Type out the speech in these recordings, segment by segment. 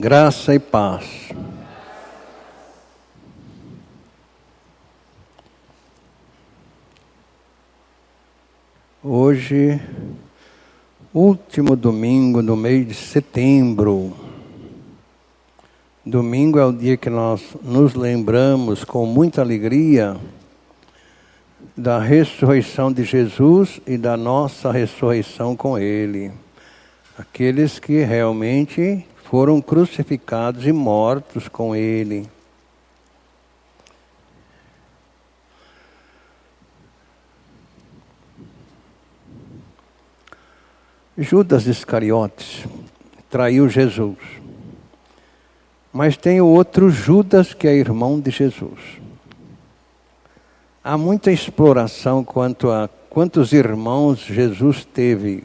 Graça e paz. Hoje, último domingo do mês de setembro. Domingo é o dia que nós nos lembramos com muita alegria da ressurreição de Jesus e da nossa ressurreição com Ele. Aqueles que realmente foram crucificados e mortos com Ele. Judas Iscariotes traiu Jesus. Mas tem o outro Judas que é irmão de Jesus. Há muita exploração quanto a quantos irmãos Jesus teve.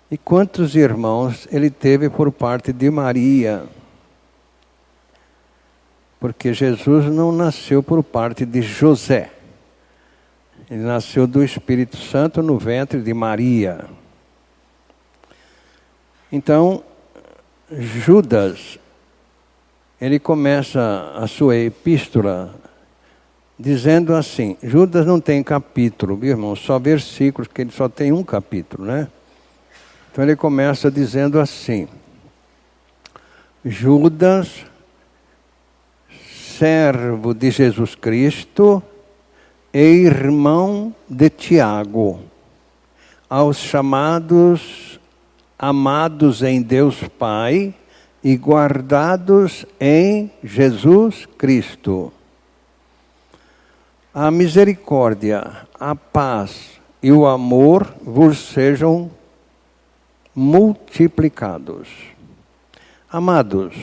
E quantos irmãos ele teve por parte de Maria. Porque Jesus não nasceu por parte de José. Ele nasceu do Espírito Santo no ventre de Maria. Então, Judas, ele começa a sua epístola dizendo assim, Judas não tem capítulo, meu irmão, só versículos, porque ele só tem um capítulo, né? Então ele começa dizendo assim, Judas, servo de Jesus Cristo e irmão de Tiago, aos chamados, amados em Deus Pai e guardados em Jesus Cristo. A misericórdia, a paz e o amor vos sejam multiplicados. Amados,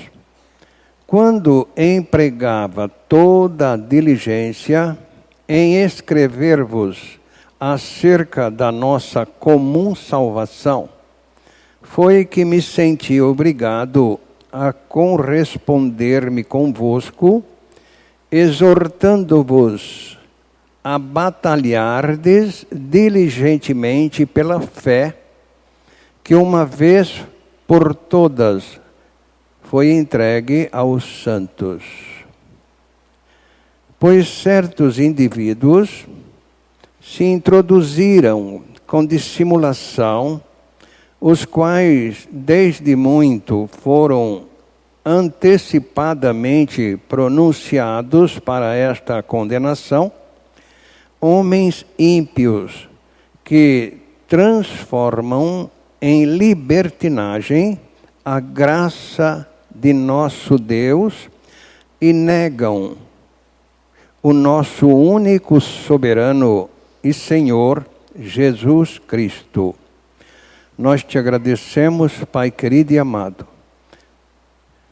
quando empregava toda a diligência em escrever-vos acerca da nossa comum salvação, foi que me senti obrigado a corresponder-me convosco, exortando-vos a batalhardes diligentemente pela fé, que uma vez por todas foi entregue aos santos. Pois certos indivíduos se introduziram com dissimulação, os quais desde muito foram antecipadamente pronunciados para esta condenação, homens ímpios que transformam em libertinagem a graça de nosso Deus e negam o nosso único soberano e Senhor Jesus Cristo. Nós te agradecemos, Pai querido e amado,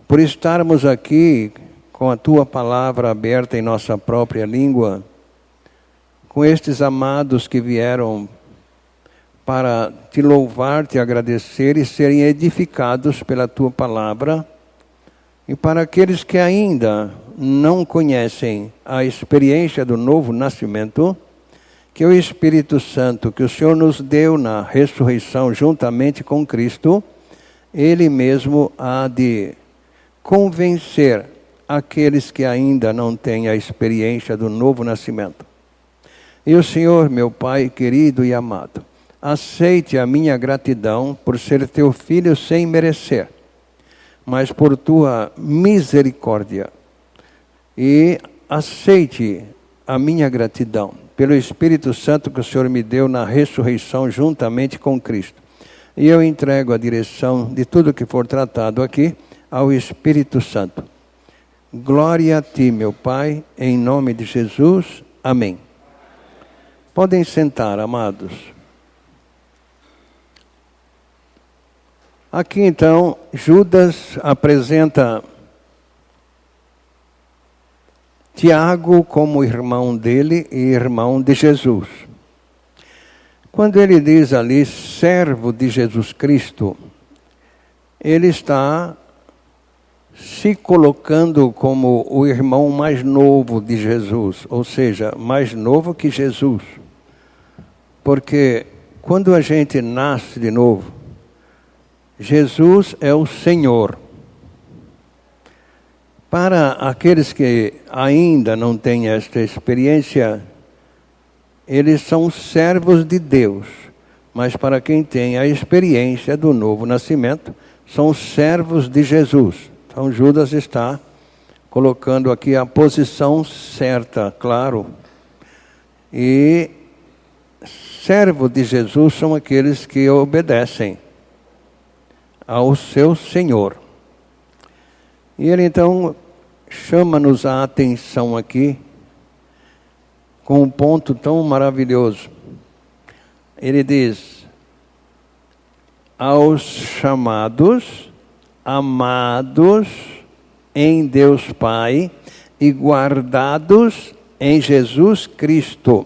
por estarmos aqui com a Tua palavra aberta em nossa própria língua, com estes amados que vieram para te louvar, te agradecer e serem edificados pela Tua palavra, e para aqueles que ainda não conhecem a experiência do novo nascimento, que o Espírito Santo, que o Senhor nos deu na ressurreição juntamente com Cristo, Ele mesmo há de convencer aqueles que ainda não têm a experiência do novo nascimento. E o Senhor, meu Pai querido e amado, aceite a minha gratidão por ser teu filho sem merecer, mas por tua misericórdia. E aceite a minha gratidão pelo Espírito Santo que o Senhor me deu na ressurreição juntamente com Cristo. E eu entrego a direção de tudo que for tratado aqui ao Espírito Santo. Glória a Ti, meu Pai, em nome de Jesus. Amém. Podem sentar, amados. Aqui então, Judas apresenta Tiago como irmão dele e irmão de Jesus. Quando ele diz ali, servo de Jesus Cristo, ele está se colocando como o irmão mais novo de Jesus, ou seja, mais novo que Jesus. Porque quando a gente nasce de novo, Jesus é o Senhor. Para aqueles que ainda não têm esta experiência, eles são servos de Deus. Mas para quem tem a experiência do novo nascimento, são servos de Jesus. Então Judas está colocando aqui a posição certa, claro. E servo de Jesus são aqueles que obedecem ao seu Senhor. E ele então chama-nos a atenção aqui com um ponto tão maravilhoso. Ele diz: aos chamados, amados em Deus Pai e guardados em Jesus Cristo.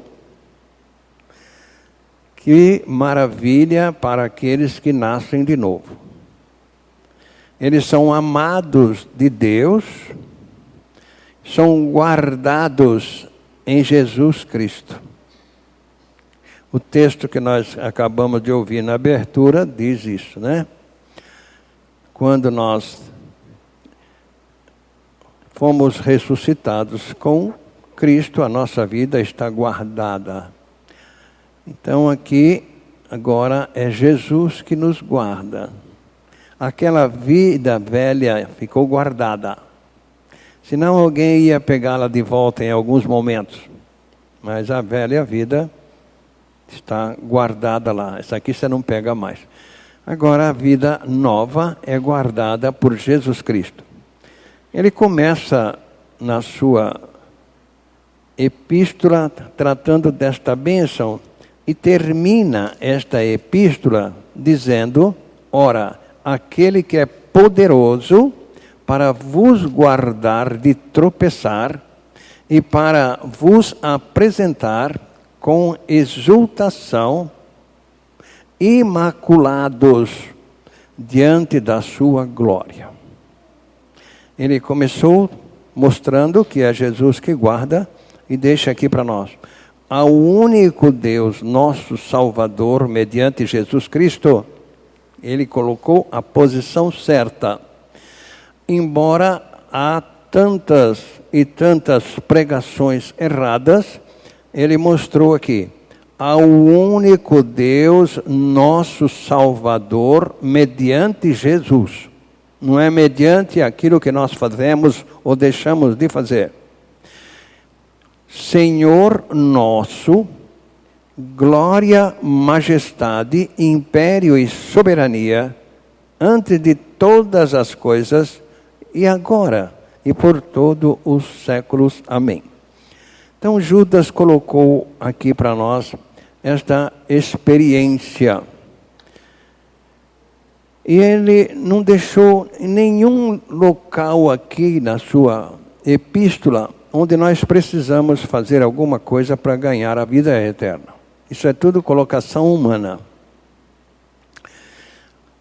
Que maravilha para aqueles que nascem de novo. Eles são amados de Deus, são guardados em Jesus Cristo. O texto que nós acabamos de ouvir na abertura diz isso, né? Quando nós fomos ressuscitados com Cristo, a nossa vida está guardada. Então aqui, agora, é Jesus que nos guarda. Aquela vida velha ficou guardada. Senão alguém ia pegá-la de volta em alguns momentos. Mas a velha vida está guardada lá. Essa aqui você não pega mais. Agora a vida nova é guardada por Jesus Cristo. Ele começa na sua epístola tratando desta bênção e termina esta epístola dizendo: ora, aquele que é poderoso para vos guardar de tropeçar e para vos apresentar com exultação, imaculados diante da sua glória. Ele começou mostrando que é Jesus que guarda e deixa aqui para nós: ao único Deus, nosso Salvador, mediante Jesus Cristo. Ele colocou a posição certa. Embora há tantas e tantas pregações erradas, ele mostrou aqui: ao único Deus, nosso Salvador, mediante Jesus. Não é mediante aquilo que nós fazemos ou deixamos de fazer. Senhor nosso, glória, majestade, império e soberania, antes de todas as coisas, e agora, e por todos os séculos. Amém. Então Judas colocou aqui para nós esta experiência. E ele não deixou nenhum local aqui na sua epístola onde nós precisamos fazer alguma coisa para ganhar a vida eterna. Isso é tudo colocação humana.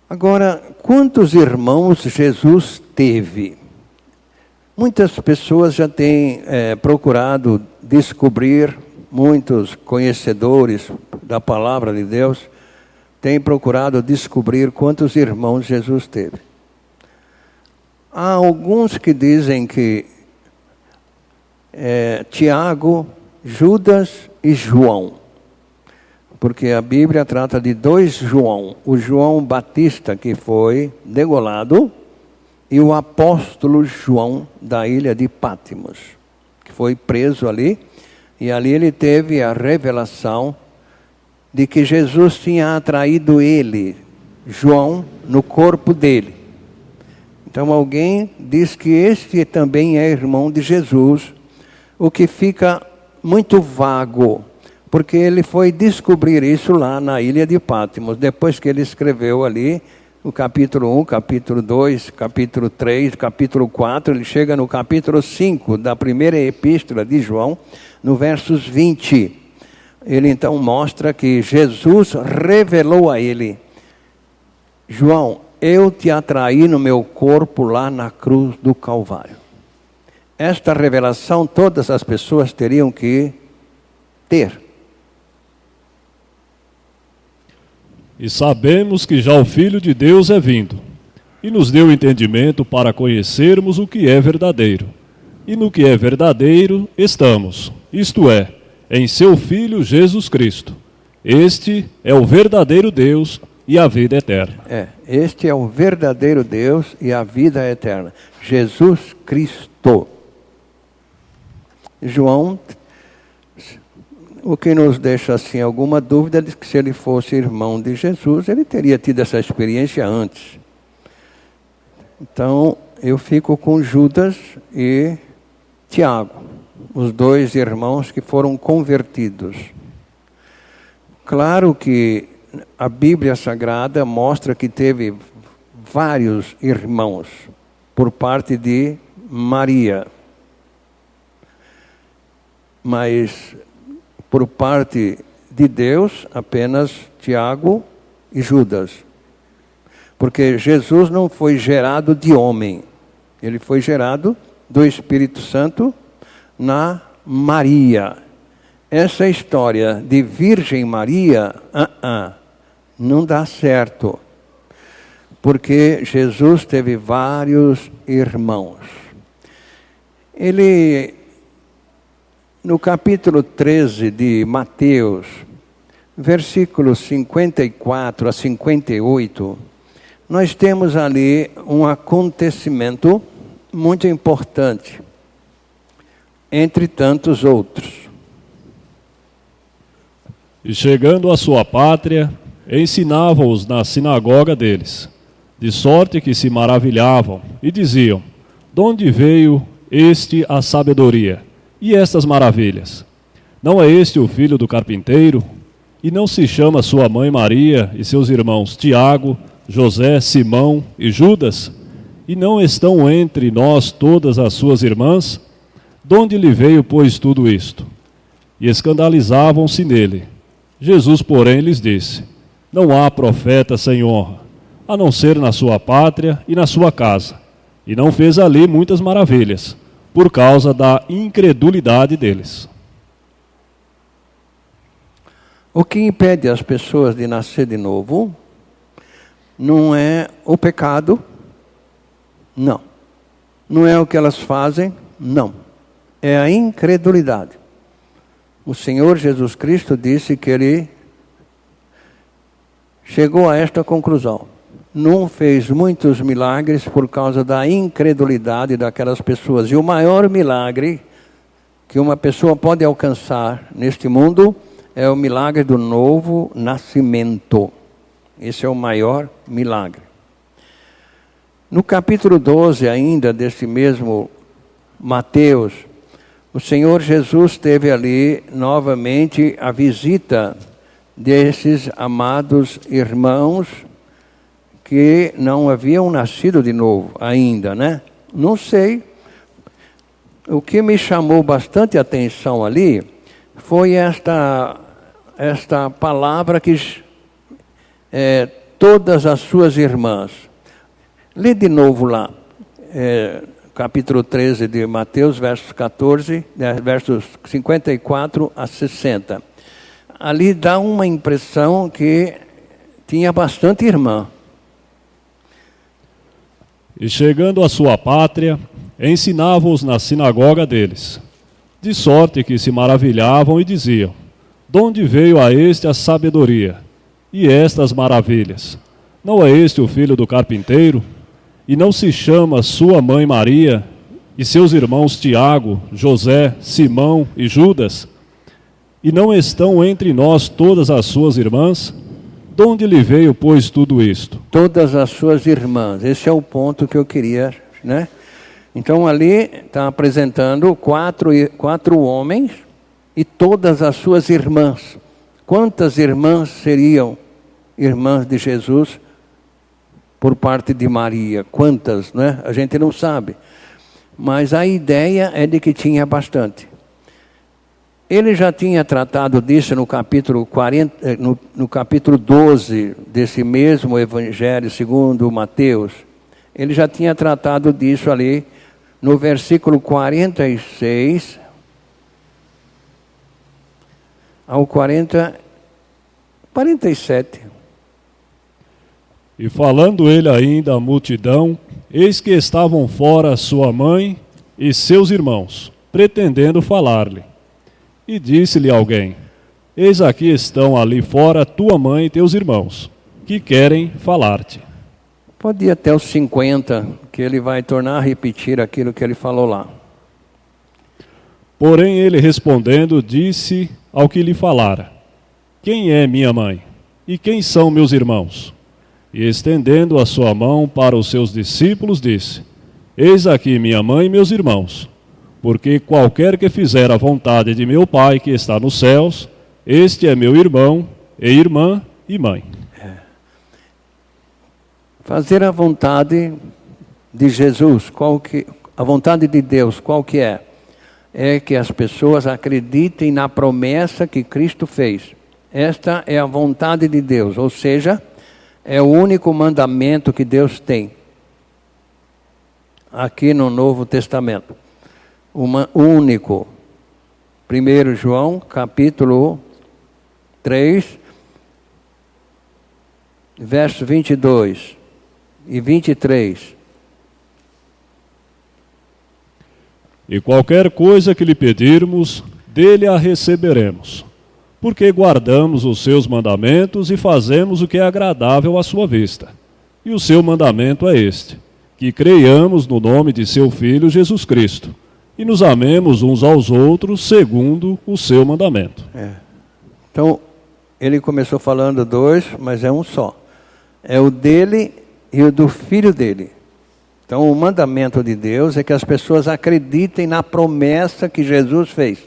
Agora, quantos irmãos Jesus teve? Muitas pessoas já têm procurado descobrir, muitos conhecedores da palavra de Deus têm procurado descobrir quantos irmãos Jesus teve. Há alguns que dizem que Tiago, Judas e João. Porque a Bíblia trata de dois João. O João Batista, que foi degolado, e o apóstolo João, da ilha de Pátimos, que foi preso ali. E ali ele teve a revelação de que Jesus tinha atraído ele, João, no corpo dele. Então alguém diz que este também é irmão de Jesus, o que fica muito vago, porque ele foi descobrir isso lá na ilha de Pátimos, depois que ele escreveu ali o capítulo 1, capítulo 2, capítulo 3, capítulo 4, ele chega no capítulo 5 da primeira epístola de João, no versos 20. Ele então mostra que Jesus revelou a ele: João, eu te atraí no meu corpo lá na cruz do Calvário. Esta revelação todas as pessoas teriam que ter. E sabemos que já o Filho de Deus é vindo, e nos deu entendimento para conhecermos o que é verdadeiro. E no que é verdadeiro estamos, isto é, em seu Filho Jesus Cristo. Este é o verdadeiro Deus e a vida eterna. Este é o verdadeiro Deus e a vida eterna. Jesus Cristo. João, o que nos deixa assim alguma dúvida de que se ele fosse irmão de Jesus, ele teria tido essa experiência antes. Então, eu fico com Judas e Tiago, os dois irmãos que foram convertidos. Claro que a Bíblia Sagrada mostra que teve vários irmãos por parte de Maria. Mas por parte de Deus, apenas Tiago e Judas. Porque Jesus não foi gerado de homem. Ele foi gerado do Espírito Santo na Maria. Essa história de Virgem Maria, não dá certo. Porque Jesus teve vários irmãos. No capítulo 13 de Mateus, versículos 54 a 58, nós temos ali um acontecimento muito importante, entre tantos outros. E chegando à sua pátria, ensinava-os na sinagoga deles, de sorte que se maravilhavam e diziam: de onde veio a sabedoria e estas maravilhas? Não é este o filho do carpinteiro? E não se chama sua mãe Maria e seus irmãos Tiago, José, Simão e Judas? E não estão entre nós todas as suas irmãs? De onde lhe veio, pois, tudo isto? E escandalizavam-se nele. Jesus, porém, lhes disse: não há profeta sem honra, a não ser na sua pátria e na sua casa. E não fez ali muitas maravilhas, por causa da incredulidade deles. O que impede as pessoas de nascer de novo não é o pecado, não. Não é o que elas fazem, não. É a incredulidade. O Senhor Jesus Cristo disse que ele chegou a esta conclusão. Não fez muitos milagres por causa da incredulidade daquelas pessoas. E o maior milagre que uma pessoa pode alcançar neste mundo é o milagre do novo nascimento. Esse é o maior milagre. No capítulo 12 ainda, desse mesmo Mateus, o Senhor Jesus teve ali novamente a visita desses amados irmãos que não haviam nascido de novo ainda, né? Não sei. O que me chamou bastante atenção ali foi esta palavra que todas as suas irmãs. Lê de novo lá, capítulo 13 de Mateus, versos 14, versos 54 a 60. Ali dá uma impressão que tinha bastante irmã. E chegando à sua pátria, ensinava-os na sinagoga deles, de sorte que se maravilhavam e diziam: de onde veio a este a sabedoria e estas maravilhas? Não é este o filho do carpinteiro? E não se chama sua mãe Maria e seus irmãos Tiago, José, Simão e Judas? E não estão entre nós todas as suas irmãs? De onde lhe veio, pois, tudo isto? Todas as suas irmãs. Esse é o ponto que eu queria, né? Então ali está apresentando quatro homens e todas as suas irmãs. Quantas irmãs seriam irmãs de Jesus por parte de Maria? Quantas, né? A gente não sabe. Mas a ideia é de que tinha bastante. Ele já tinha tratado disso no capítulo 40, no capítulo 12 desse mesmo Evangelho segundo Mateus. Ele já tinha tratado disso ali no versículo 46 ao 47. E falando ele ainda à multidão, eis que estavam fora sua mãe e seus irmãos, pretendendo falar-lhe. E disse-lhe alguém: Eis aqui estão ali fora tua mãe e teus irmãos, que querem falar-te. Pode ir até os 50, que ele vai tornar a repetir aquilo que ele falou lá. Porém ele respondendo, disse ao que lhe falara: Quem é minha mãe? E quem são meus irmãos? E estendendo a sua mão para os seus discípulos, disse: Eis aqui minha mãe e meus irmãos, porque qualquer que fizer a vontade de meu Pai que está nos céus, este é meu irmão e irmã e mãe. Fazer a vontade de Jesus, a vontade de Deus, qual que é? É que as pessoas acreditem na promessa que Cristo fez. Esta é a vontade de Deus, ou seja, é o único mandamento que Deus tem aqui no Novo Testamento. Único. 1 João, capítulo 3, verso 22 e 23. E qualquer coisa que lhe pedirmos, dele a receberemos, porque guardamos os seus mandamentos e fazemos o que é agradável à sua vista. E o seu mandamento é este: que creiamos no nome de seu Filho Jesus Cristo, e nos amemos uns aos outros segundo o seu mandamento. Então, ele começou falando dois, mas é um só. É o dele e o do Filho dele. Então, o mandamento de Deus é que as pessoas acreditem na promessa que Jesus fez.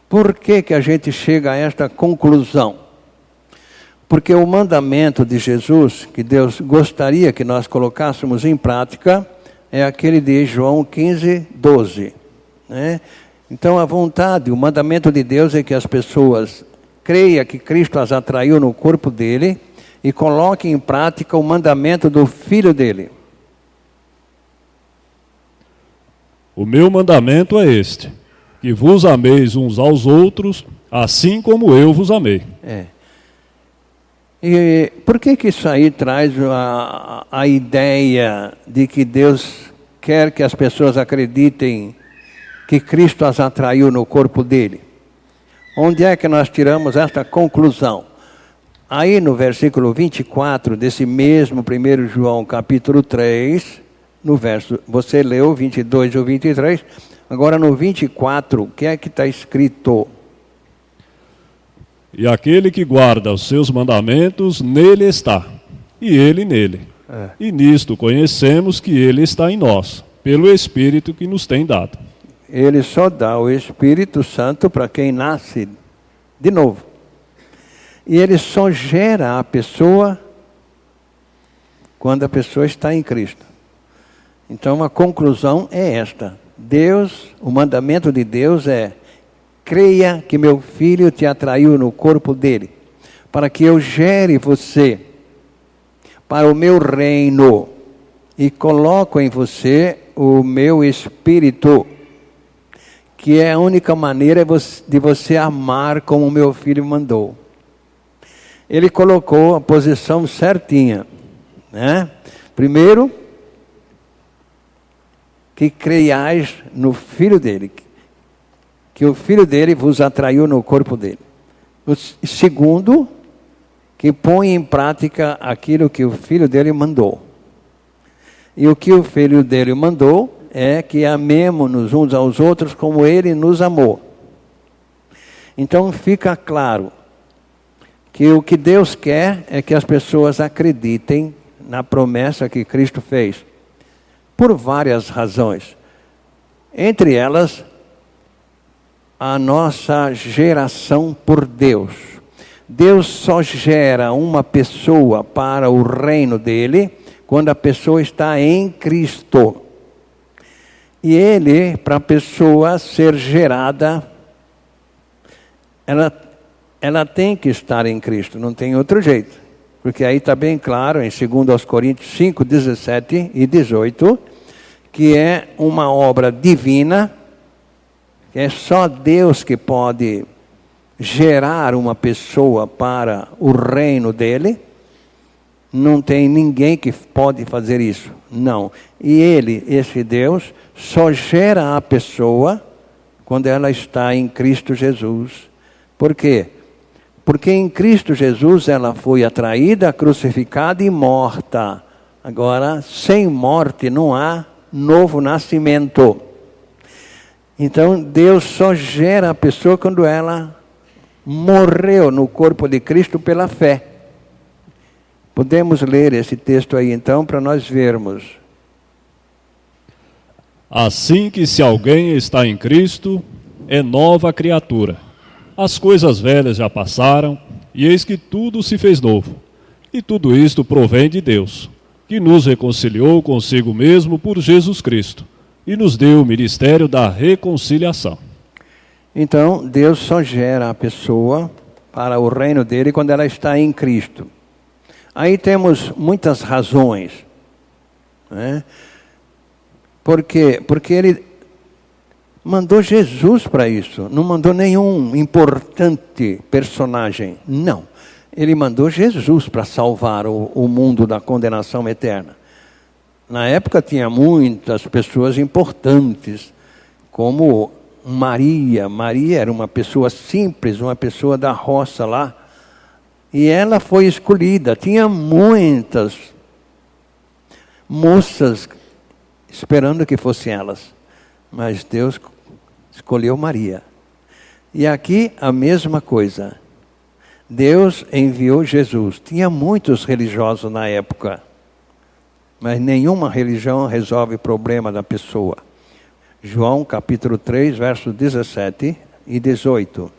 Por que a gente chega a esta conclusão? Porque o mandamento de Jesus, que Deus gostaria que nós colocássemos em prática, é aquele de João 15, 12. Né? Então, a vontade, o mandamento de Deus é que as pessoas creiam que Cristo as atraiu no corpo dele e coloquem em prática o mandamento do Filho dele. O meu mandamento é este: que vos ameis uns aos outros, assim como eu vos amei. E por que isso aí traz a ideia de que Deus quer que as pessoas acreditem que Cristo as atraiu no corpo dele? Onde é que nós tiramos esta conclusão? Aí no versículo 24 desse mesmo 1 João capítulo 3, no verso, você leu 22 ou 23, agora no 24, o que é que está escrito? E aquele que guarda os seus mandamentos, nele está, e ele nele. E nisto conhecemos que ele está em nós, pelo Espírito que nos tem dado. Ele só dá o Espírito Santo para quem nasce de novo. E ele só gera a pessoa quando a pessoa está em Cristo. Então a conclusão é esta: Deus, o mandamento de Deus é: creia que meu filho te atraiu no corpo dele, para que eu gere você para o meu reino e coloco em você o meu Espírito, que é a única maneira de você amar como o meu filho mandou. Ele colocou a posição certinha, né? Primeiro, que creiais no Filho dele, que o Filho dele vos atraiu no corpo dele. O segundo, que põe em prática aquilo que o Filho dele mandou. E o que o Filho dele mandou é que amemos-nos uns aos outros como ele nos amou. Então fica claro que o que Deus quer é que as pessoas acreditem na promessa que Cristo fez, por várias razões. Entre elas, a nossa geração por Deus. Deus só gera uma pessoa para o reino dele quando a pessoa está em Cristo. E ele, para a pessoa ser gerada, ela tem que estar em Cristo, não tem outro jeito. Porque aí está bem claro, em 2 Coríntios 5, 17 e 18, que é uma obra divina, que é só Deus que pode gerar uma pessoa para o reino dele. Não tem ninguém que pode fazer isso. Não. E ele, esse Deus, só gera a pessoa quando ela está em Cristo Jesus. Por quê? Porque em Cristo Jesus ela foi atraída, crucificada e morta. Agora, sem morte não há novo nascimento. Então, Deus só gera a pessoa quando ela morreu no corpo de Cristo pela fé. Podemos ler esse texto aí então para nós vermos. Assim que se alguém está em Cristo, é nova criatura. As coisas velhas já passaram, e eis que tudo se fez novo. E tudo isto provém de Deus, que nos reconciliou consigo mesmo por Jesus Cristo, e nos deu o ministério da reconciliação. Então, Deus só gera a pessoa para o reino dele quando ela está em Cristo. Aí temos muitas razões, né? Por quê? Porque ele mandou Jesus para isso, não mandou nenhum importante personagem, não. Ele mandou Jesus para salvar o mundo da condenação eterna. Na época tinha muitas pessoas importantes, como Maria. Maria era uma pessoa simples, uma pessoa da roça lá. E ela foi escolhida. Tinha muitas moças esperando que fossem elas. Mas Deus escolheu Maria. E aqui a mesma coisa. Deus enviou Jesus. Tinha muitos religiosos na época. Mas nenhuma religião resolve o problema da pessoa. João capítulo 3, versos 17 e 18.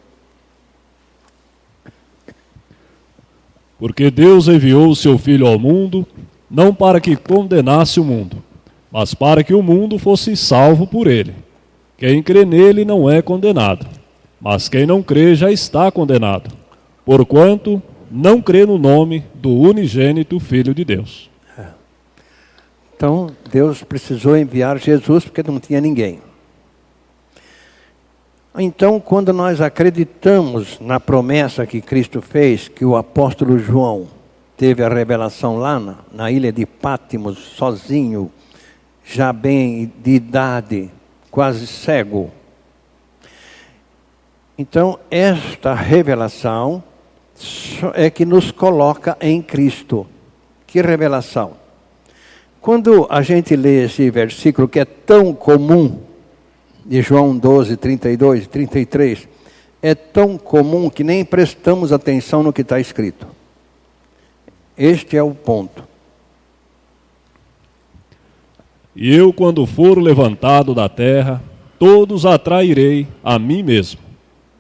Porque Deus enviou o seu Filho ao mundo, não para que condenasse o mundo, mas para que o mundo fosse salvo por ele. Quem crê nele não é condenado, mas quem não crê já está condenado, porquanto não crê no nome do unigênito Filho de Deus. Então, Deus precisou enviar Jesus porque não tinha ninguém. Então, quando nós acreditamos na promessa que Cristo fez, que o apóstolo João teve a revelação lá na ilha de Pátimos, sozinho, já bem de idade, quase cego. Então, esta revelação é que nos coloca em Cristo. Que revelação? Quando a gente lê esse versículo que é tão comum, de João 12, 32 e 33, é tão comum que nem prestamos atenção no que está escrito. Este é o ponto. E eu, quando for levantado da terra, todos atrairei a mim mesmo.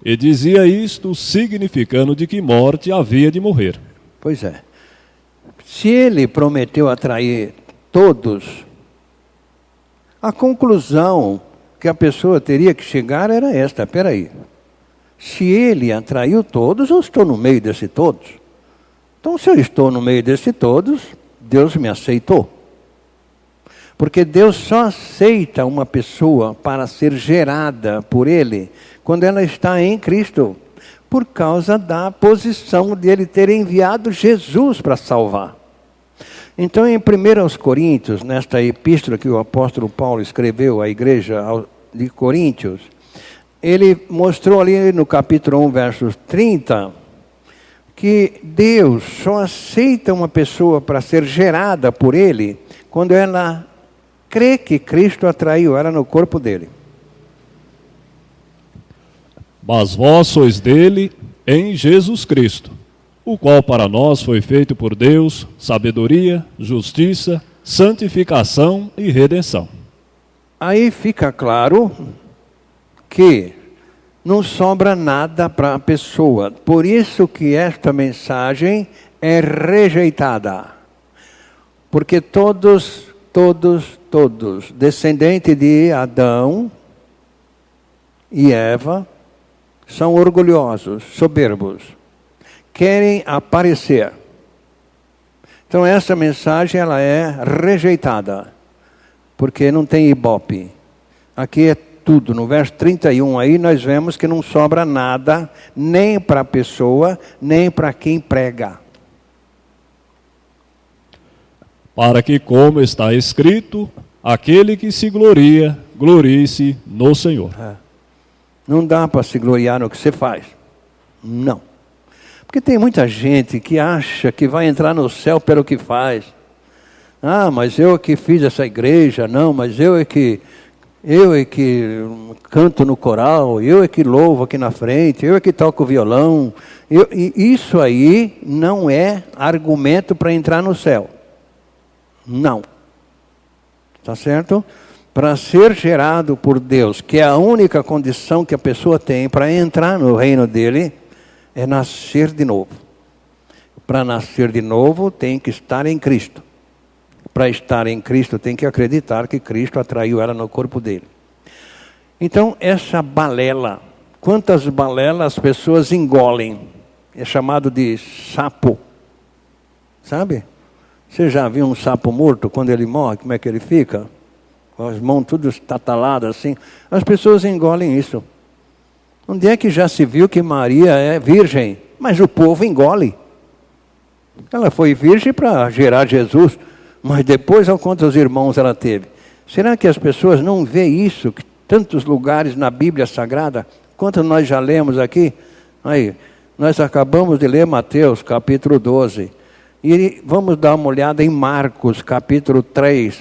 E dizia isto, significando de que morte havia de morrer. Pois é. Se ele prometeu atrair todos, a conclusão que a pessoa teria que chegar era esta: peraí, se ele atraiu todos, eu estou no meio desse todos. Então, se eu estou no meio desse todos, Deus me aceitou. Porque Deus só aceita uma pessoa para ser gerada por ele quando ela está em Cristo, por causa da posição dele ter enviado Jesus para salvar. Então, em 1 Coríntios, nesta epístola que o apóstolo Paulo escreveu à igreja de Coríntios, ele mostrou ali no capítulo 1, versos 30, que Deus só aceita uma pessoa para ser gerada por ele quando ela crê que Cristo atraiu ela no corpo dele. Mas vós sois dele em Jesus Cristo, o qual para nós foi feito por Deus, sabedoria, justiça, santificação e redenção. Aí fica claro que não sobra nada para a pessoa. Por isso que esta mensagem é rejeitada. Porque todos, descendentes de Adão e Eva, são orgulhosos, soberbos. Querem aparecer. Então essa mensagem ela é rejeitada, porque não tem ibope. Aqui é tudo, no verso 31 aí nós vemos que não sobra nada, nem para a pessoa, nem para quem prega. para que, como está escrito, aquele que se gloria, glorie-se no Senhor. Não dá para se gloriar no que você faz. Não. Porque tem muita gente que acha que vai entrar no céu pelo que faz. Ah, mas eu é que fiz essa igreja. Não, mas eu é que canto no coral. Eu é que louvo aqui na frente. Eu é que toco violão. E isso aí não é argumento para entrar no céu. Não. Tá certo? Para ser gerado por Deus, que é a única condição que a pessoa tem para entrar no reino dele, é nascer de novo. Para nascer de novo, tem que estar em Cristo. Para estar em Cristo, tem que acreditar que Cristo atraiu ela no corpo dele. Então, essa balela, quantas balelas as pessoas engolem? É chamado de sapo. Sabe? Você já viu um sapo morto, quando ele morre, como é que ele fica? Com as mãos tudo estataladas assim. As pessoas engolem isso. Onde é que já se viu que Maria é virgem? Mas o povo engole. Ela foi virgem para gerar Jesus, mas depois, olha quantos irmãos ela teve. Será que as pessoas não veem isso? Que tantos lugares na Bíblia Sagrada, quanto nós já lemos aqui? Aí, nós acabamos de ler Mateus, capítulo 12. E vamos dar uma olhada em Marcos, capítulo 3,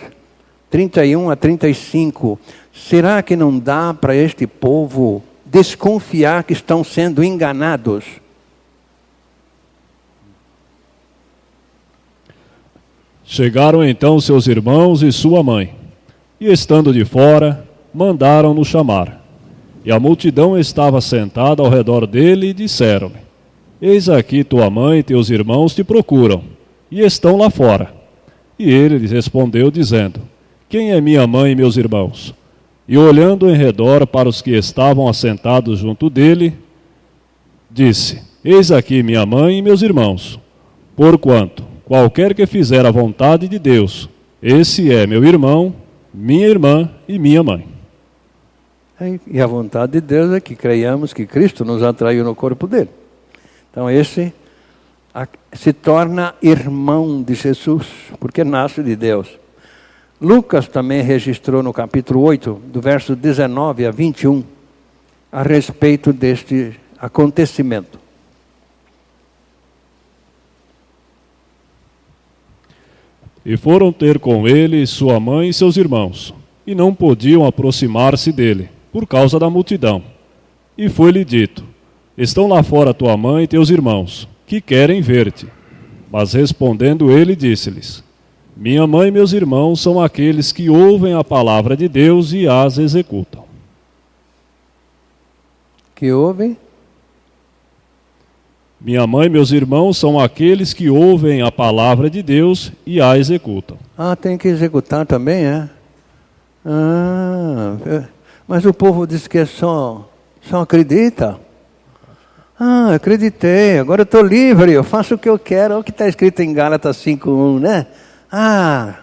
31 a 35. Será que não dá para este povo desconfiar que estão sendo enganados? Chegaram então seus irmãos e sua mãe, e estando de fora, mandaram-no chamar. E a multidão estava sentada ao redor dele e disseram-lhe: Eis aqui tua mãe e teus irmãos te procuram, e estão lá fora. E ele lhes respondeu, dizendo: Quem é minha mãe e meus irmãos? E olhando em redor para os que estavam assentados junto dele, disse: Eis aqui minha mãe e meus irmãos. Porquanto, qualquer que fizer a vontade de Deus, esse é meu irmão, minha irmã e minha mãe. E a vontade de Deus é que creiamos que Cristo nos atraiu no corpo dele. Então esse se torna irmão de Jesus, porque nasce de Deus. Lucas também registrou no capítulo 8, do verso 19 a 21, a respeito deste acontecimento. E foram ter com ele sua mãe e seus irmãos, e não podiam aproximar-se dele, por causa da multidão. E foi-lhe dito: Estão lá fora tua mãe e teus irmãos, que querem ver-te. Mas respondendo ele, disse-lhes: Minha mãe e meus irmãos são aqueles que ouvem a palavra de Deus e as executam. Que ouvem? Minha mãe e meus irmãos são aqueles que ouvem a palavra de Deus e a executam. Ah, tem que executar também, é? Mas o povo diz que só acredita. Ah, acreditei, agora eu estou livre, eu faço o que eu quero. Olha o que está escrito em Gálatas 5:1, né? Ah,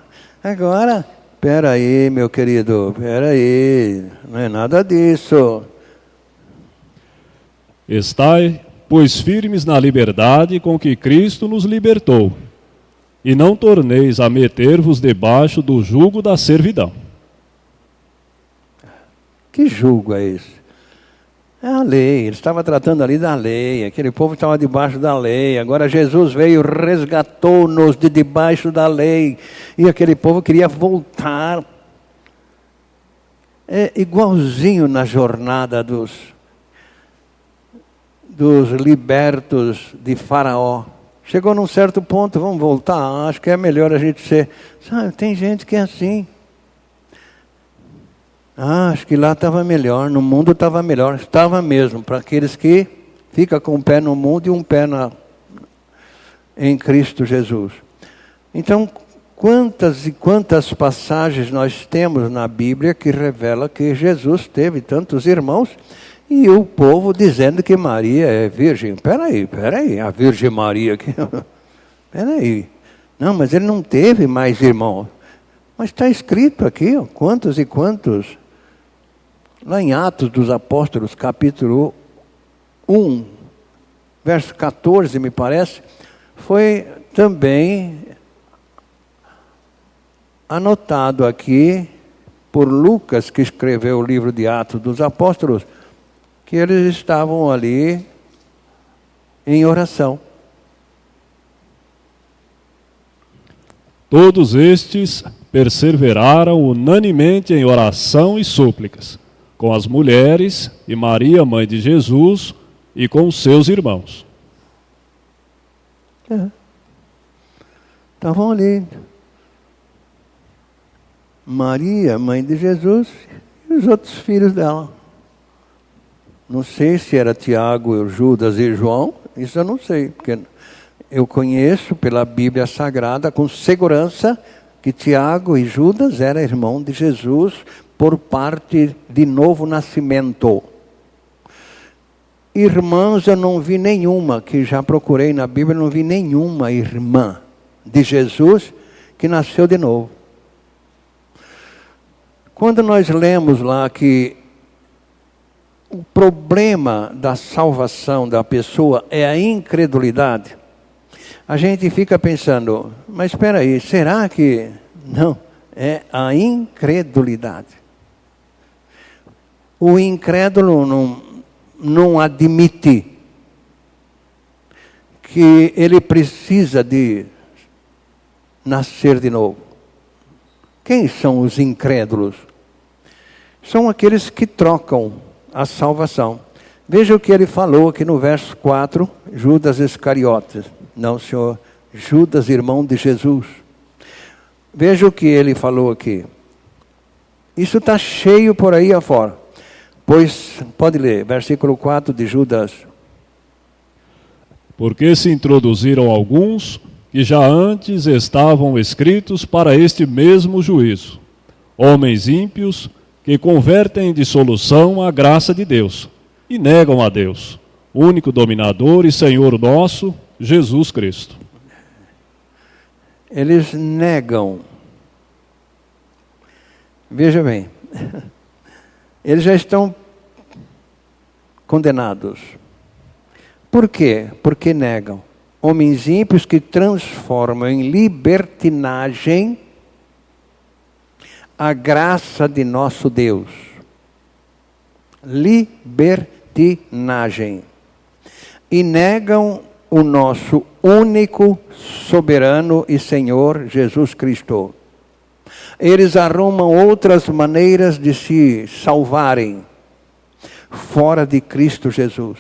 agora, espera aí, meu querido, espera aí, não é nada disso. Estai, pois, firmes na liberdade com que Cristo nos libertou, e não torneis a meter-vos debaixo do jugo da servidão. Que jugo é esse? É a lei, ele estava tratando ali da lei, aquele povo estava debaixo da lei, agora Jesus veio, resgatou-nos de debaixo da lei, e aquele povo queria voltar. É igualzinho na jornada dos libertos de Faraó. Chegou num certo ponto, vamos voltar, acho que é melhor a gente ser... Sabe, tem gente que é assim. Acho que lá estava melhor, no mundo estava melhor. Estava mesmo, para aqueles que ficam com um pé no mundo e um pé em Cristo Jesus. Então, quantas e quantas passagens nós temos na Bíblia que revela que Jesus teve tantos irmãos e o povo dizendo que Maria é virgem. Peraí, a Virgem Maria aqui. Peraí. Não, mas ele não teve mais irmãos. Mas está escrito aqui, ó, quantos e quantos. Lá em Atos dos Apóstolos, capítulo 1, verso 14, me parece, foi também anotado aqui por Lucas, que escreveu o livro de Atos dos Apóstolos, que eles estavam ali em oração. Todos estes perseveraram unanemente em oração e súplicas, com as mulheres e Maria, mãe de Jesus, e com os seus irmãos. Estavam ali. Maria, mãe de Jesus, e os outros filhos dela. Não sei se era Tiago, Judas e João, isso eu não sei, porque eu conheço pela Bíblia Sagrada com segurança que Tiago e Judas eram irmãos de Jesus por parte de novo nascimento. Irmãs, eu não vi nenhuma, que já procurei na Bíblia, não vi nenhuma irmã de Jesus que nasceu de novo. Quando nós lemos lá que o problema da salvação da pessoa é a incredulidade, a gente fica pensando, mas espera aí, será que... Não, é a incredulidade. O incrédulo não admite que ele precisa de nascer de novo. Quem são os incrédulos? São aqueles que trocam a salvação. Veja o que ele falou aqui no verso 4, Judas Iscariotes. Não, senhor, Judas, irmão de Jesus. Veja o que ele falou aqui. Isso está cheio por aí afora. Pois, pode ler, versículo 4 de Judas. Porque se introduziram alguns que já antes estavam escritos para este mesmo juízo, homens ímpios que convertem em dissolução a graça de Deus e negam a Deus, único dominador e Senhor nosso, Jesus Cristo. Eles negam. Veja bem, eles já estão condenados. Por quê? Porque negam. Homens ímpios que transformam em libertinagem a graça de nosso Deus. Libertinagem. E negam o nosso único, soberano e Senhor Jesus Cristo. Eles arrumam outras maneiras de se salvarem fora de Cristo Jesus.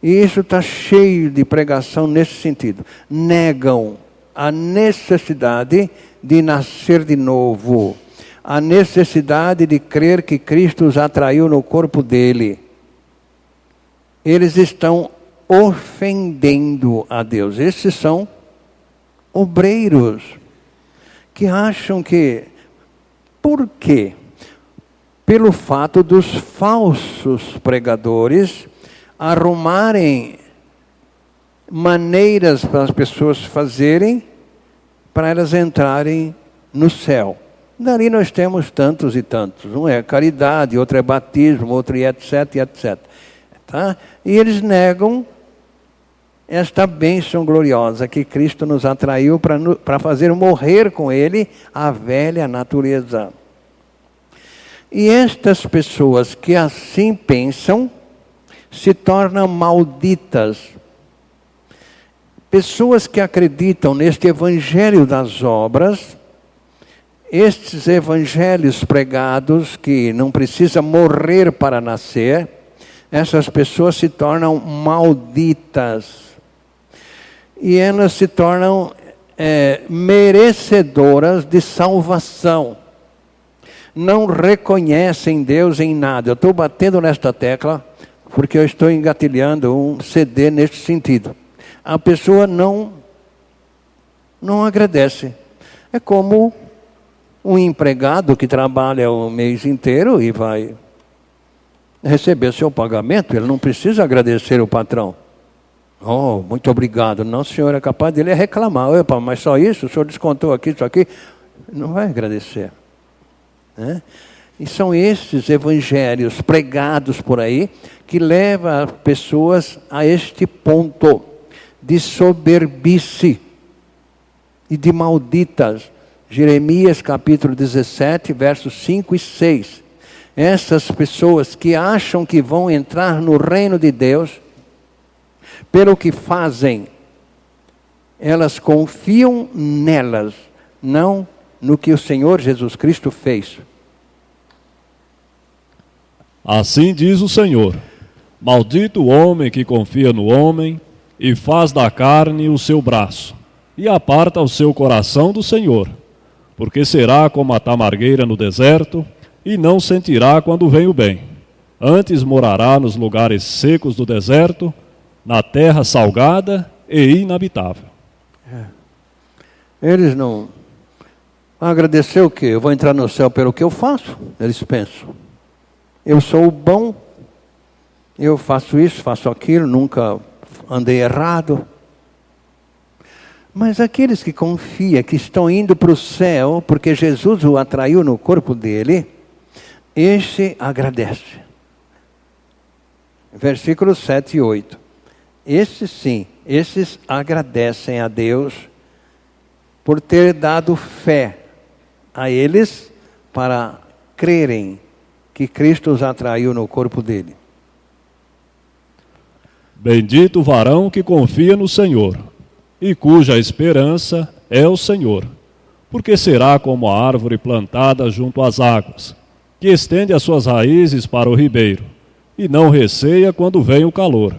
E isso está cheio de pregação nesse sentido. Negam a necessidade de nascer de novo. A necessidade de crer que Cristo os atraiu no corpo dele. Eles estão ofendendo a Deus. Esses são obreiros que acham que... Por quê? Pelo fato dos falsos pregadores arrumarem maneiras para as pessoas fazerem, para elas entrarem no céu. Dali nós temos tantos e tantos. Um é caridade, outro é batismo, outro é etc, etc. Tá? E eles negam esta bênção gloriosa que Cristo nos atraiu para fazer morrer com Ele a velha natureza. E estas pessoas que assim pensam, se tornam malditas. Pessoas que acreditam neste evangelho das obras, estes evangelhos pregados que não precisa morrer para nascer, essas pessoas se tornam malditas. E elas se tornam merecedoras de salvação. Não reconhecem Deus em nada. Eu estou batendo nesta tecla porque eu estou engatilhando um CD neste sentido. A pessoa não agradece. É como um empregado que trabalha o mês inteiro e vai receber seu pagamento, ele não precisa agradecer o patrão. Oh, muito obrigado. Não, senhor, é capaz dele reclamar. Opa, mas só isso? O senhor descontou aqui, isso aqui? Não vai agradecer. Né? E são estes evangelhos pregados por aí que levam as pessoas a este ponto de soberbice e de malditas. Jeremias capítulo 17, versos 5 e 6. Essas pessoas que acham que vão entrar no reino de Deus, pelo que fazem, elas confiam nelas, não no que o Senhor Jesus Cristo fez. Assim diz o Senhor: maldito o homem que confia no homem e faz da carne o seu braço, e aparta o seu coração do Senhor, porque será como a tamargueira no deserto, e não sentirá quando vem o bem. Antes morará nos lugares secos do deserto, na terra salgada e inabitável. Eles não... Agradecer o quê? Eu vou entrar no céu pelo que eu faço? Eles pensam. Eu sou o bom, eu faço isso, faço aquilo, nunca andei errado. Mas aqueles que confiam, que estão indo para o céu, porque Jesus o atraiu no corpo dele, esse agradece. Versículos 7 e 8. Esses sim, esses agradecem a Deus por ter dado fé a eles para crerem que Cristo os atraiu no corpo dele. Bendito o varão que confia no Senhor, e cuja esperança é o Senhor, porque será como a árvore plantada junto às águas, que estende as suas raízes para o ribeiro, e não receia quando vem o calor,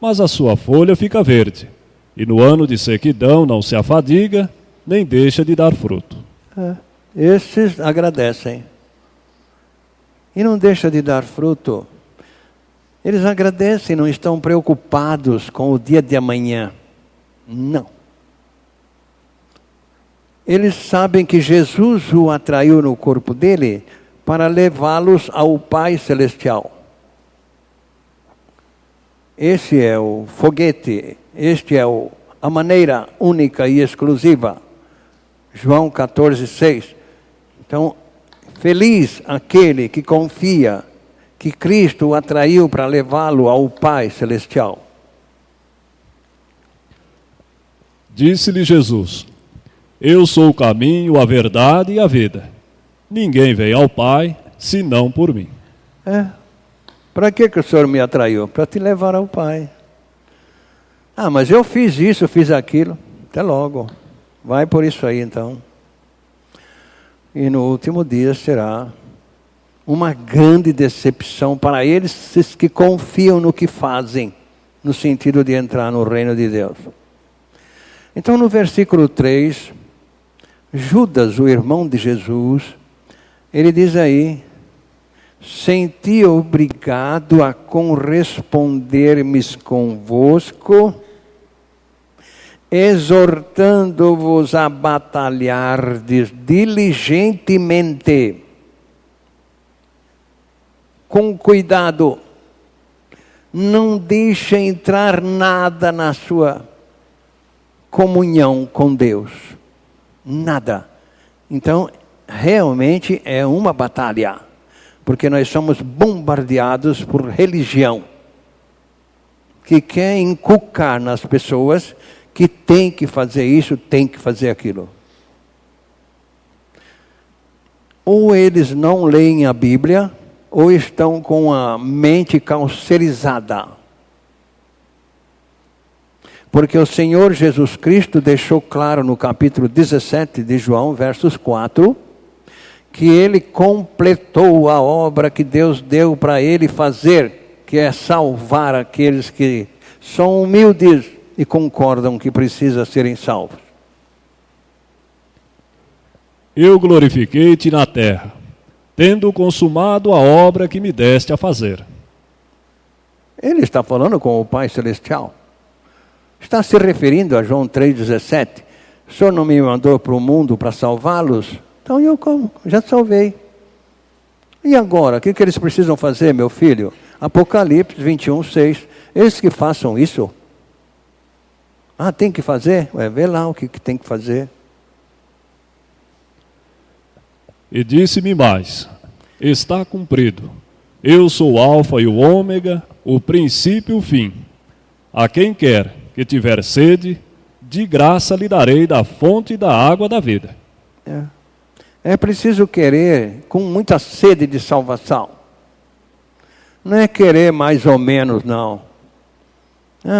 mas a sua folha fica verde, e no ano de sequidão não se afadiga, nem deixa de dar fruto. Esses agradecem. E não deixa de dar fruto. Eles agradecem, não estão preocupados com o dia de amanhã. Não. Eles sabem que Jesus o atraiu no corpo dele para levá-los ao Pai Celestial. Esse é o foguete, este é a maneira única e exclusiva. João 14, 6. Então, feliz aquele que confia que Cristo o atraiu para levá-lo ao Pai Celestial. Disse-lhe Jesus: eu sou o caminho, a verdade e a vida. Ninguém vem ao Pai, senão por mim. Para que o Senhor me atraiu? Para te levar ao Pai. Mas eu fiz isso, fiz aquilo. Até logo. Vai por isso aí então. E no último dia será uma grande decepção para eles que confiam no que fazem, no sentido de entrar no reino de Deus. Então no versículo 3, Judas, o irmão de Jesus, ele diz aí: senti obrigado a corresponder-me convosco, exortando-vos a batalhardes diligentemente, com cuidado, não deixe entrar nada na sua comunhão com Deus, nada. Então, realmente é uma batalha, porque nós somos bombardeados por religião, que quer inculcar nas pessoas que tem que fazer isso, tem que fazer aquilo. Ou eles não leem a Bíblia, ou estão com a mente cauterizada. Porque o Senhor Jesus Cristo deixou claro no capítulo 17 de João, versos 4, que Ele completou a obra que Deus deu para Ele fazer, que é salvar aqueles que são humildes e concordam que precisam serem salvos. Eu glorifiquei-te na terra, tendo consumado a obra que me deste a fazer. Ele está falando com o Pai Celestial. Está se referindo a João 3,17. O Senhor não me mandou para o mundo para salvá-los? Então eu já salvei. E agora, o que eles precisam fazer, meu filho? Apocalipse 21:6. Eles que façam isso. Tem que fazer? Vê lá o que tem que fazer. E disse-me mais: está cumprido. Eu sou o Alfa e o Ômega, o princípio e o fim. A quem quer que tiver sede, de graça lhe darei da fonte da água da vida. É preciso querer com muita sede de salvação. Não é querer mais ou menos, não.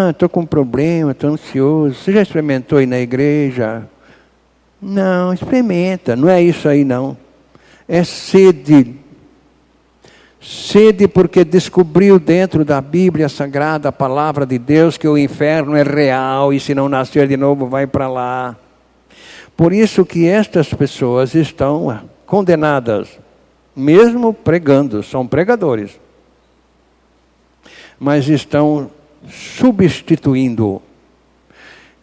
Estou com um problema, estou ansioso. Você já experimentou ir na igreja? Não, experimenta. Não é isso aí, não. É sede. Sede porque descobriu dentro da Bíblia Sagrada, a palavra de Deus, que o inferno é real e se não nascer de novo vai para lá. Por isso que estas pessoas estão condenadas, mesmo pregando, são pregadores. Mas estão substituindo,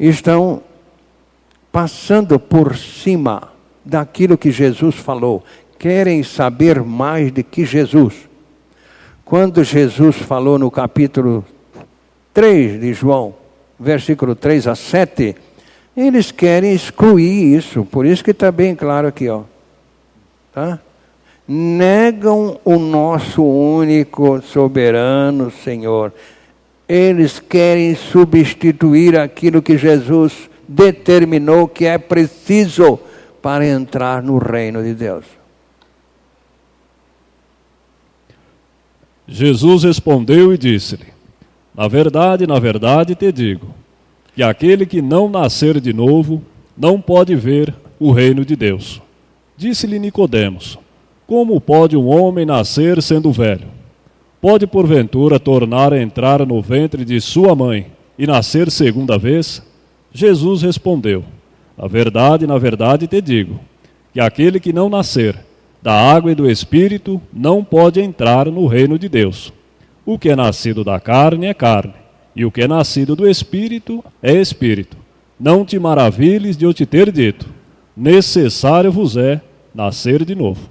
estão passando por cima daquilo que Jesus falou. Querem saber mais de que Jesus. Quando Jesus falou no capítulo 3 de João, versículo 3 a 7, eles querem excluir isso. Por isso que está bem claro aqui, ó. Tá? Negam o nosso único soberano Senhor. Eles querem substituir aquilo que Jesus determinou que é preciso para entrar no reino de Deus. Jesus respondeu e disse-lhe: na verdade te digo, que aquele que não nascer de novo não pode ver o reino de Deus. Disse-lhe Nicodemos: como pode um homem nascer sendo velho? Pode porventura tornar a entrar no ventre de sua mãe e nascer segunda vez? Jesus respondeu: na verdade te digo, que aquele que não nascer da água e do Espírito não pode entrar no reino de Deus. O que é nascido da carne é carne, e o que é nascido do Espírito é Espírito. Não te maravilhes de eu te ter dito: necessário vos é nascer de novo.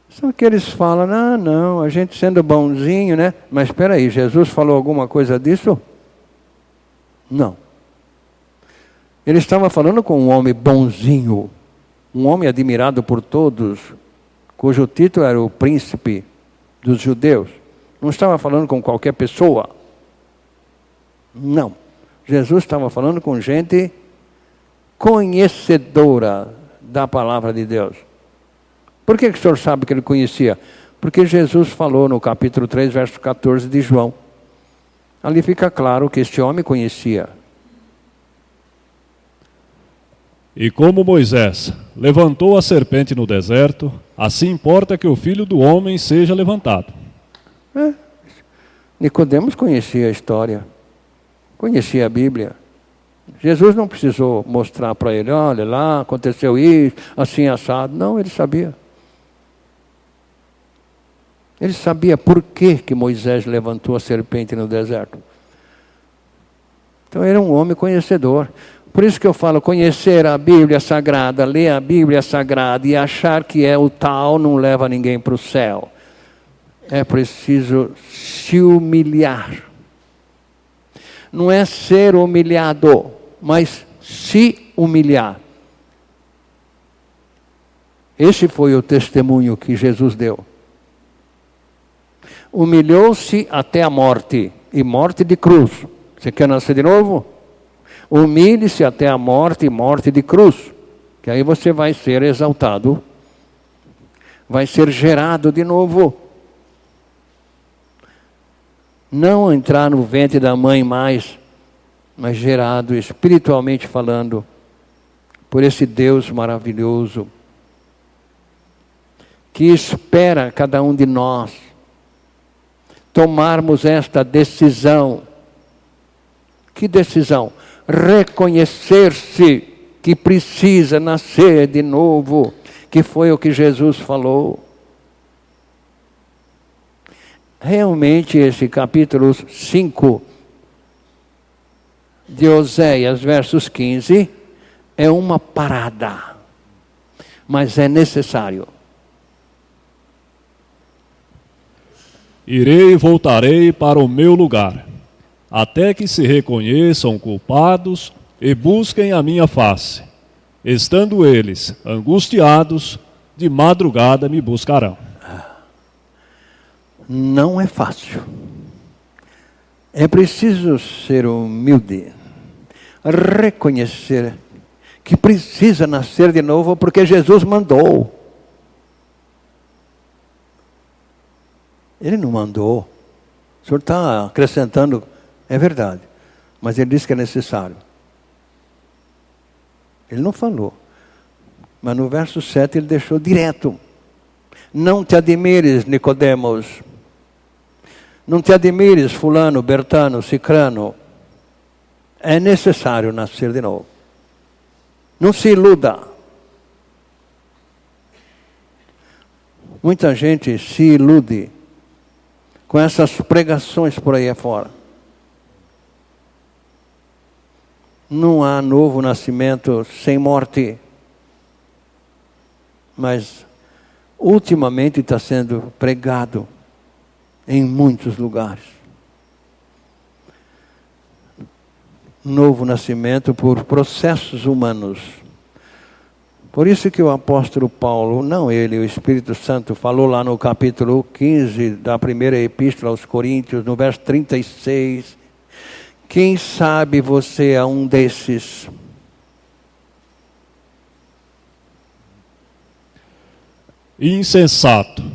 Só que eles falam, não, a gente sendo bonzinho, né? Mas espera aí, Jesus falou alguma coisa disso? Não. Ele estava falando com um homem bonzinho, um homem admirado por todos, cujo título era o príncipe dos judeus. Não estava falando com qualquer pessoa. Não. Jesus estava falando com gente conhecedora da palavra de Deus. Por que o senhor sabe que ele conhecia? Porque Jesus falou no capítulo 3, verso 14 de João. Ali fica claro que este homem conhecia. E como Moisés levantou a serpente no deserto, assim importa que o Filho do Homem seja levantado. Nicodemos conhecia a história, conhecia a Bíblia. Jesus não precisou mostrar para ele, olha lá, aconteceu isso, assim assado. Não, ele sabia. Ele sabia por que Moisés levantou a serpente no deserto. Então ele era um homem conhecedor. Por isso que eu falo, conhecer a Bíblia Sagrada, ler a Bíblia Sagrada e achar que é o tal não leva ninguém para o céu. É preciso se humilhar. Não é ser humilhado, mas se humilhar. Esse foi o testemunho que Jesus deu. Humilhou-se até a morte, e morte de cruz. Você quer nascer de novo? Humilhe-se até a morte e morte de cruz, que aí você vai ser exaltado, vai ser gerado de novo. Não entrar no ventre da mãe mais, mas gerado espiritualmente falando, por esse Deus maravilhoso, que espera cada um de nós tomarmos esta decisão. Que decisão? Reconhecer-se que precisa nascer de novo, que foi o que Jesus falou. Realmente esse capítulo 5 de Oséias, versos 15, é uma parada, mas é necessário. Irei e voltarei para o meu lugar, até que se reconheçam culpados e busquem a minha face. Estando eles angustiados, de madrugada me buscarão. Não é fácil. É preciso ser humilde, reconhecer que precisa nascer de novo porque Jesus mandou. Ele não mandou. O senhor está acrescentando, é verdade, mas ele disse que é necessário. Ele não falou. Mas no verso 7 ele deixou direto. Não te admires, Nicodemos. Não te admires, fulano, bertano, cicrano. É necessário nascer de novo. Não se iluda. Muita gente se ilude com essas pregações por aí afora. Não há novo nascimento sem morte. Mas ultimamente está sendo pregado em muitos lugares. Novo nascimento por processos humanos. Por isso que o apóstolo Paulo, não ele, o Espírito Santo, falou lá no capítulo 15 da primeira epístola aos Coríntios, no verso 36, quem sabe você é um desses? Insensato,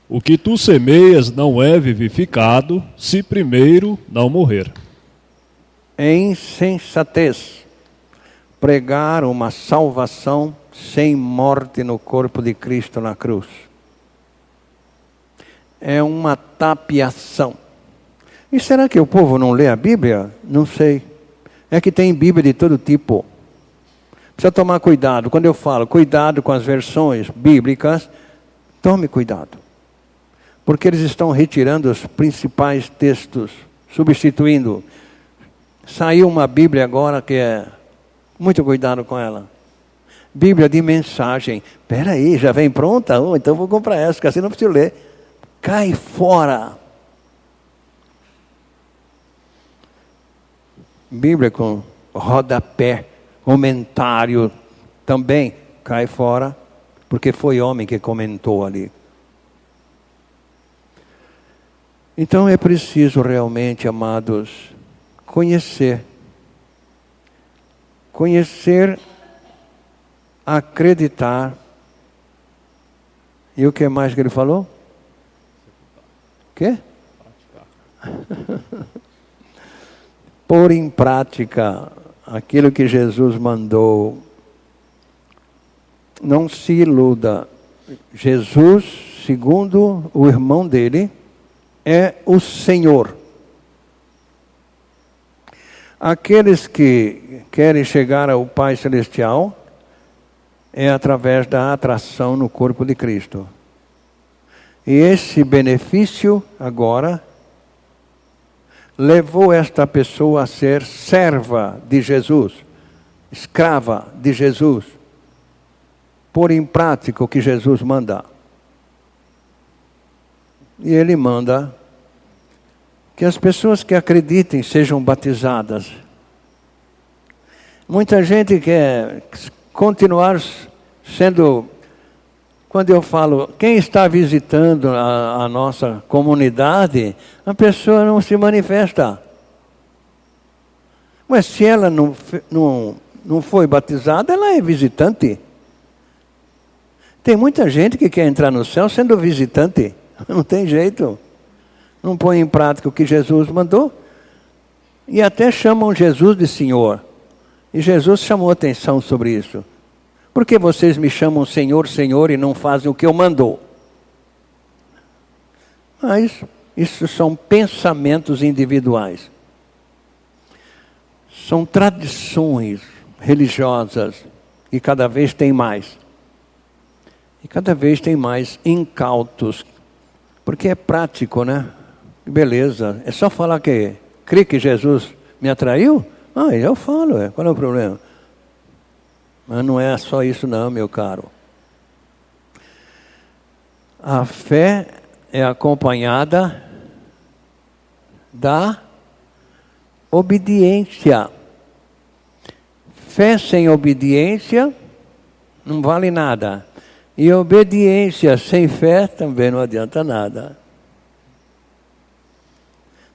o que tu semeias não é vivificado, se primeiro não morrer. É insensatez pregar uma salvação sem morte no corpo de Cristo na cruz. É uma tapiação. E será que o povo não lê a Bíblia? Não sei. É que tem Bíblia de todo tipo. Precisa tomar cuidado. Quando eu falo cuidado com as versões bíblicas, tome cuidado. Porque eles estão retirando os principais textos, substituindo. Saiu uma Bíblia agora que é... Muito cuidado com ela. Bíblia de mensagem. Espera aí, já vem pronta? Oh, então vou comprar essa, que assim não preciso ler. Cai fora. Bíblia com rodapé, comentário, também cai fora, porque foi homem que comentou ali. Então é preciso realmente, amados, conhecer. Conhecer, acreditar. E o que mais que ele falou? O quê? Pôr em prática aquilo que Jesus mandou. Não se iluda. Jesus, segundo o irmão dele, é o Senhor. Aqueles que querem chegar ao Pai Celestial é através da atração no corpo de Cristo. E esse benefício agora levou esta pessoa a ser serva de Jesus, escrava de Jesus, pôr em prática o que Jesus manda. E ele manda que as pessoas que acreditem sejam batizadas. Muita gente quer continuar sendo... Quando eu falo, quem está visitando a nossa comunidade, a pessoa não se manifesta. Mas se ela não foi batizada, ela é visitante. Tem muita gente que quer entrar no céu sendo visitante. Não tem jeito. Não põe em prática o que Jesus mandou. E até chamam Jesus de Senhor. E Jesus chamou atenção sobre isso. Por que vocês me chamam Senhor, Senhor e não fazem o que eu mandou? Mas isso são pensamentos individuais. São tradições religiosas e cada vez tem mais. E cada vez tem mais incautos. Porque é prático, né? Beleza, é só falar que crê que Jesus me atraiu? Ah, eu falo, qual é o problema? Mas não é só isso não, meu caro. A fé é acompanhada da obediência. Fé sem obediência não vale nada. E obediência sem fé também não adianta nada.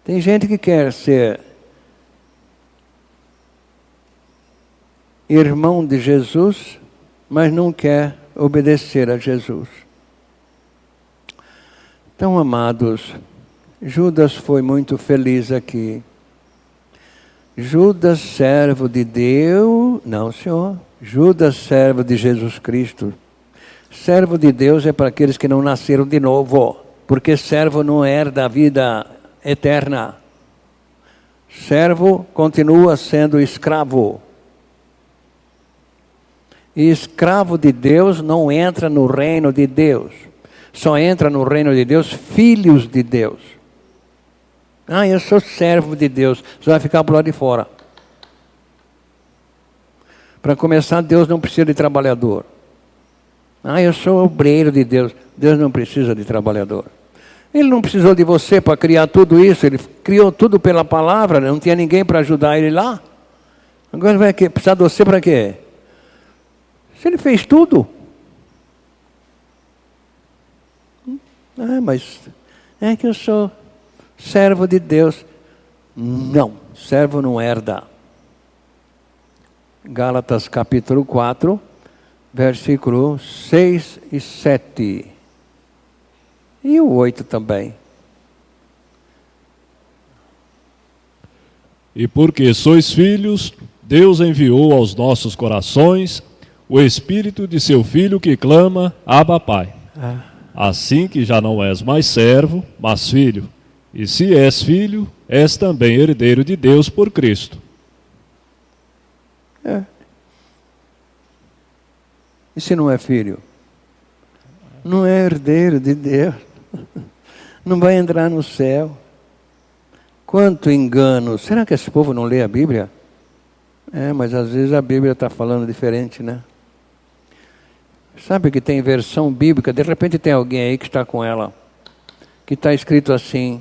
Tem gente que quer ser irmão de Jesus, mas não quer obedecer a Jesus. Então, amados, Judas foi muito feliz aqui. Judas, servo de Deus, não, senhor. Judas, servo de Jesus Cristo. Servo de Deus é para aqueles que não nasceram de novo, porque servo não herda a vida eterna. Servo continua sendo escravo. E escravo de Deus não entra no reino de Deus. Só entra no reino de Deus filhos de Deus. Ah, eu sou servo de Deus. Você vai ficar por lá de fora. Para começar, Deus não precisa de trabalhador. Ah, eu sou obreiro de Deus. Deus não precisa de trabalhador. Ele não precisou de você para criar tudo isso. Ele criou tudo pela palavra. Não tinha ninguém para ajudar ele lá. Agora vai precisar de você para quê? Se ele fez tudo. Ah, mas é que eu sou servo de Deus. Não, servo não herda. Gálatas capítulo 4, versículo 6 e 7. E o 8 também. E porque sois filhos, Deus enviou aos nossos corações o Espírito de seu Filho que clama, Abba, Pai. Assim que já não és mais servo, mas filho. E se és filho, és também herdeiro de Deus por Cristo. E se não é filho? Não é herdeiro de Deus. Não vai entrar no céu. Quanto engano. Será que esse povo não lê a Bíblia? Mas às vezes a Bíblia está falando diferente, né? Sabe que tem versão bíblica, de repente tem alguém aí que está com ela, que está escrito assim,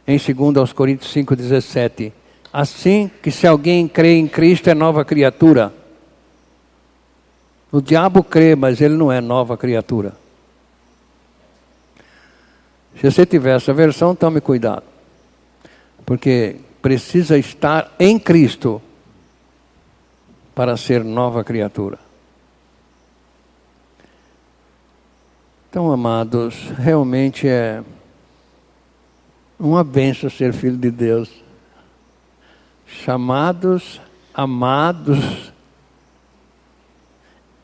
em 2 Coríntios 5,17. Assim que se alguém crê em Cristo é nova criatura. O diabo crê, mas ele não é nova criatura. Se você tiver essa versão, tome cuidado. Porque precisa estar em Cristo para ser nova criatura. Então, amados, realmente é uma bênção ser filho de Deus. Chamados, amados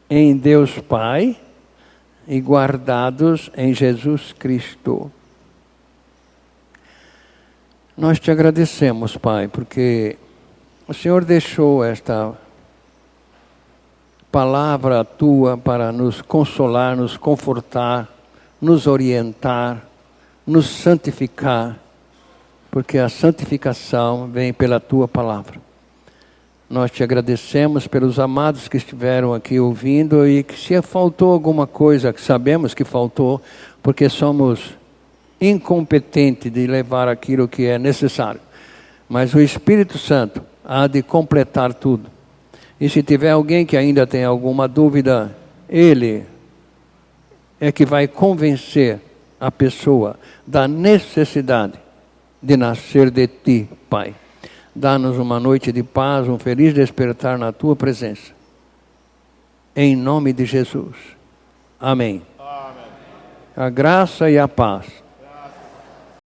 em Deus Pai e guardados em Jesus Cristo. Nós te agradecemos, Pai, porque o Senhor deixou esta palavra tua para nos consolar, nos confortar, nos orientar, nos santificar, porque a santificação vem pela tua palavra. Nós te agradecemos pelos amados que estiveram aqui ouvindo e que se faltou alguma coisa, que sabemos que faltou, porque somos incompetentes de levar aquilo que é necessário. Mas o Espírito Santo há de completar tudo. E se tiver alguém que ainda tem alguma dúvida, Ele é que vai convencer a pessoa da necessidade de nascer de Ti, Pai. Dá-nos uma noite de paz, um feliz despertar na Tua presença. Em nome de Jesus. Amém. Amém. A graça e a paz